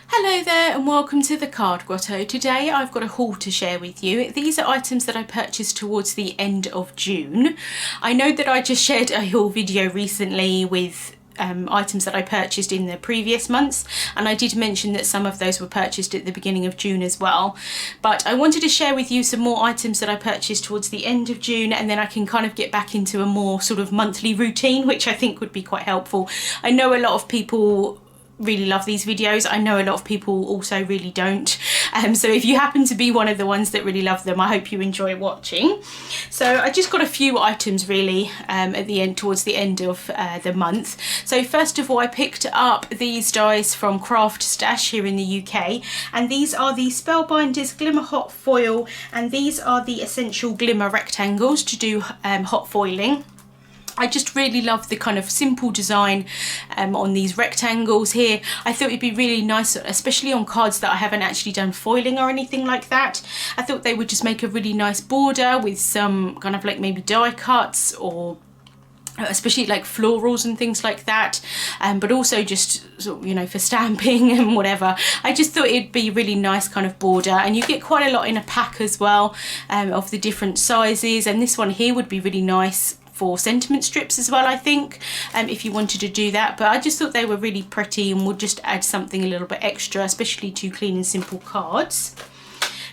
Hello there and welcome to the Card Grotto. Today I've got a haul to share with you. These are items that I purchased towards the end of June. I know that I just shared a haul video recently with items that I purchased in the previous months, and I did mention that some of those were purchased at the beginning of June as well, but I wanted to share with you some more items that I purchased towards the end of June, and then I can kind of get back into a more sort of monthly routine, which I think would be quite helpful. I know a lot of people really love these videos. I know a lot of people also really don't. So if you happen to be one of the ones that really love them, I hope you enjoy watching. So I just got a few items really at the end, towards the end of the month. So first of all, I picked up these dies from Craft Stash here in the UK, and these are the Spellbinders Glimmer Hot Foil, and these are the Essential Glimmer rectangles to do hot foiling. I just really love the kind of simple design on these rectangles here. I thought it'd be really nice, especially on cards that I haven't actually done foiling or anything like that. I thought they would just make a really nice border with some kind of like maybe die cuts, or especially like florals and things like that, but also just, you know, for stamping and whatever. I just thought it'd be a really nice kind of border, and you get quite a lot in a pack as well of the different sizes, and this one here would be really nice for sentiment strips as well, I think, if you wanted to do that. But I just thought they were really pretty and would just add something a little bit extra, especially to clean and simple cards.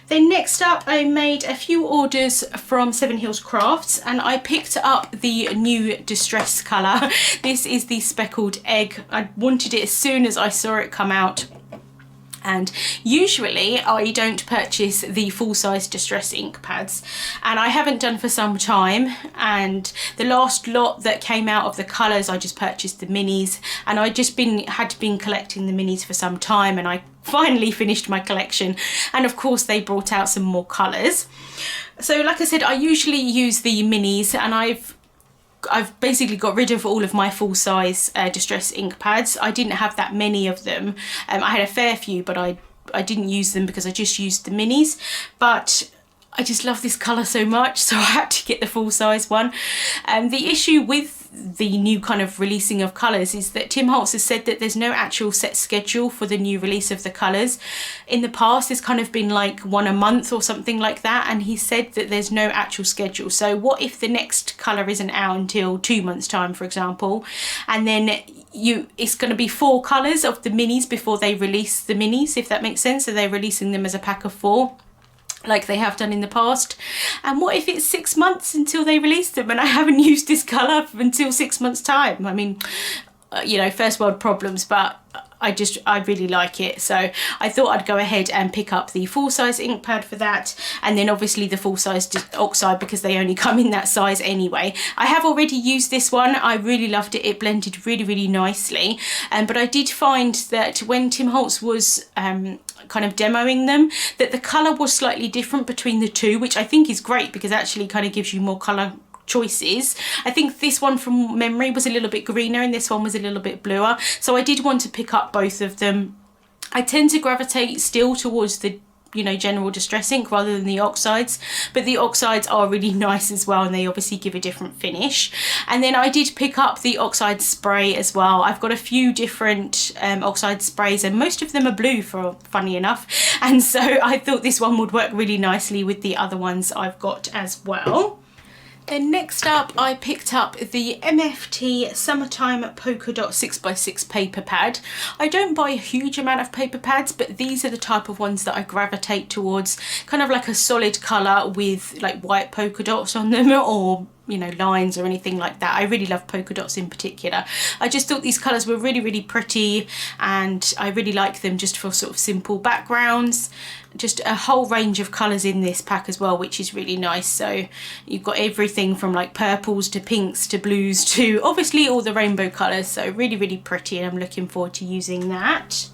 Then next up, I made a few orders from Seven Hills Crafts, and I picked up the new distress colour. This is the Speckled Egg. I wanted it as soon as I saw it come out. And usually I don't purchase the full-size distress ink pads, and I haven't done for some time, and the last lot that came out of the colours I just purchased the minis, and I just had been collecting the minis for some time, and I finally finished my collection, and of course they brought out some more colours. So like I said, I usually use the minis, and I've basically got rid of all of my full-size distress ink pads. I didn't have that many of them. I had a fair few, but I didn't use them because I just used the minis. But I just love this colour so much, so I had to get the full-size one. The issue with the new kind of releasing of colours is that Tim Holtz has said that there's no actual set schedule for the new release of the colours. In the past, it's kind of been like one a month or something like that, and he said that there's no actual schedule. So what if the next colour isn't out until 2 months' time, for example, and then it's going to be 4 colours of the minis before they release the minis, if that makes sense. So they're releasing them as a pack of 4, like they have done in the past. And what if it's 6 months until they release them and I haven't used this colour until 6 months' time? I mean, you know, first world problems, but I really like it, so I thought I'd go ahead and pick up the full-size ink pad for that, and then obviously the full-size Oxide, because they only come in that size anyway. I have already used this one. I really loved it. It blended really nicely, but I did find that when Tim Holtz was kind of demoing them, that the colour was slightly different between the two, which I think is great because it actually kind of gives you more colour choices. I think this one from memory was a little bit greener and this one was a little bit bluer, so I did want to pick up both of them. I tend to gravitate still towards the, you know, general distress ink rather than the oxides, but the oxides are really nice as well, and they obviously give a different finish. And then I did pick up the oxide spray as well. I've got a few different oxide sprays, and most of them are blue, funny enough, and so I thought this one would work really nicely with the other ones I've got as well. Then next up, I picked up the MFT Summertime Polka Dot 6x6 paper pad. I don't buy a huge amount of paper pads, but these are the type of ones that I gravitate towards, kind of like a solid colour with like white polka dots on them, or, you know, lines or anything like that. I really love polka dots in particular. I just thought these colours were really pretty, and I really like them just for sort of simple backgrounds. Just a whole range of colours in this pack as well, which is really nice. So you've got everything from like purples to pinks to blues to obviously all the rainbow colours, so really pretty, and I'm looking forward to using that.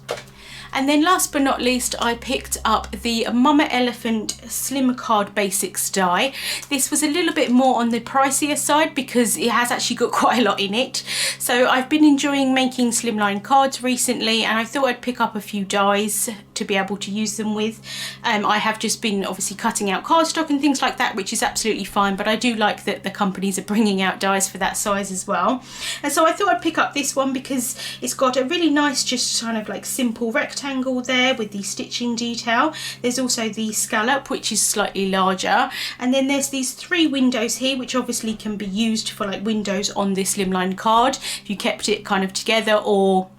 And then last but not least, I picked up the Mama Elephant Slim Card Basics die. This was a little bit more on the pricier side because it has actually got quite a lot in it. So I've been enjoying making slimline cards recently, and I thought I'd pick up a few dies to be able to use them with. I have just been obviously cutting out cardstock and things like that, which is absolutely fine, but I do like that the companies are bringing out dies for that size as well. And so I thought I'd pick up this one because it's got a really nice, just kind of like simple rectangle there with the stitching detail. There's also the scallop, which is slightly larger, and then there's these 3 windows here, which obviously can be used for like windows on this Slimline card if you kept it kind of together, or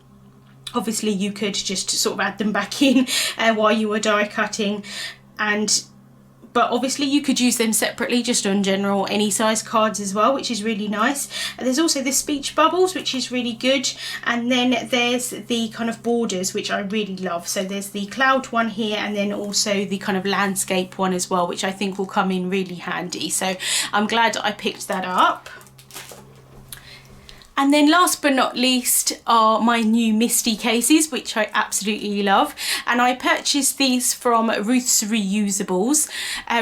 obviously you could just sort of add them back in while you were die cutting. But obviously you could use them separately just on general any size cards as well, which is really nice. And there's also the speech bubbles, which is really good. And then there's the kind of borders, which I really love. So there's the cloud one here, and then also the kind of landscape one as well, which I think will come in really handy. So I'm glad I picked that up. And then last but not least are my new Misti cases, which I absolutely love. And I purchased these from Ruth's Reusables.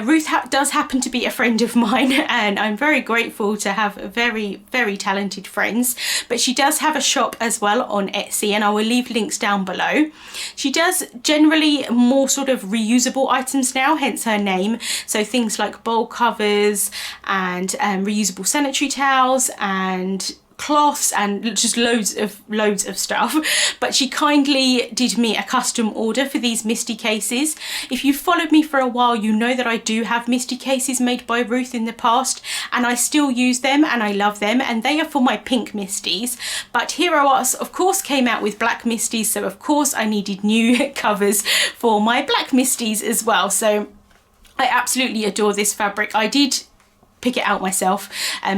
Ruth does happen to be a friend of mine, and I'm very grateful to have very, very talented friends. But she does have a shop as well on Etsy, and I will leave links down below. She does generally more sort of reusable items now, hence her name. So things like bowl covers and reusable sanitary towels and cloths and just loads of stuff. But she kindly did me a custom order for these Misti cases. If you've followed me for a while, you know that I do have Misti cases made by Ruth in the past, and I still use them and I love them, and they are for my pink Mistis. But Hero Arts of course came out with black Mistis, so of course I needed new covers for my black Mistis as well. So I absolutely adore this fabric. I did pick it out myself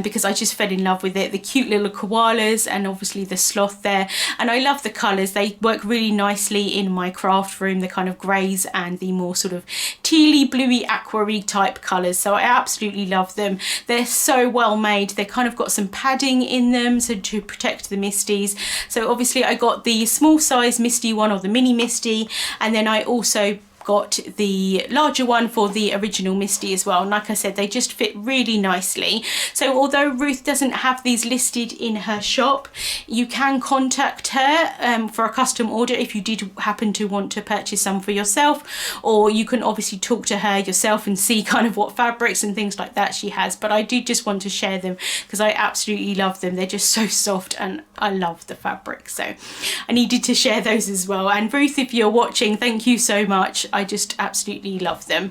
because I just fell in love with it. The cute little koalas and obviously the sloth there, and I love the colours. They work really nicely in my craft room, the kind of greys and the more sort of tealy bluey aqua-y type colours. So I absolutely love them. They're so well made. They kind of got some padding in them so to protect the Mistis. So obviously I got the small size Misti one, or the mini Misti, and then I also got the larger one for the original Misti as well. And like I said, they just fit really nicely. So although Ruth doesn't have these listed in her shop, you can contact her for a custom order if you did happen to want to purchase some for yourself, or you can obviously talk to her yourself and see kind of what fabrics and things like that she has. But I do just want to share them because I absolutely love them. They're just so soft and I love the fabric, so I needed to share those as well. And Ruth, if you're watching, thank you so much. I just absolutely love them.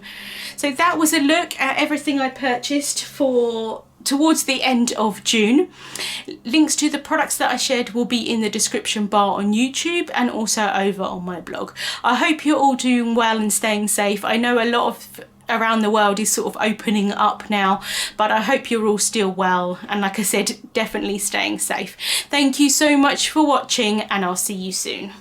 So that was a look at everything I purchased for towards the end of June. Links to the products that I shared will be in the description bar on YouTube and also over on my blog. I hope you're all doing well and staying safe. I know a lot of around the world is sort of opening up now, but I hope you're all still well, and like I said, definitely staying safe. Thank you so much for watching, and I'll see you soon.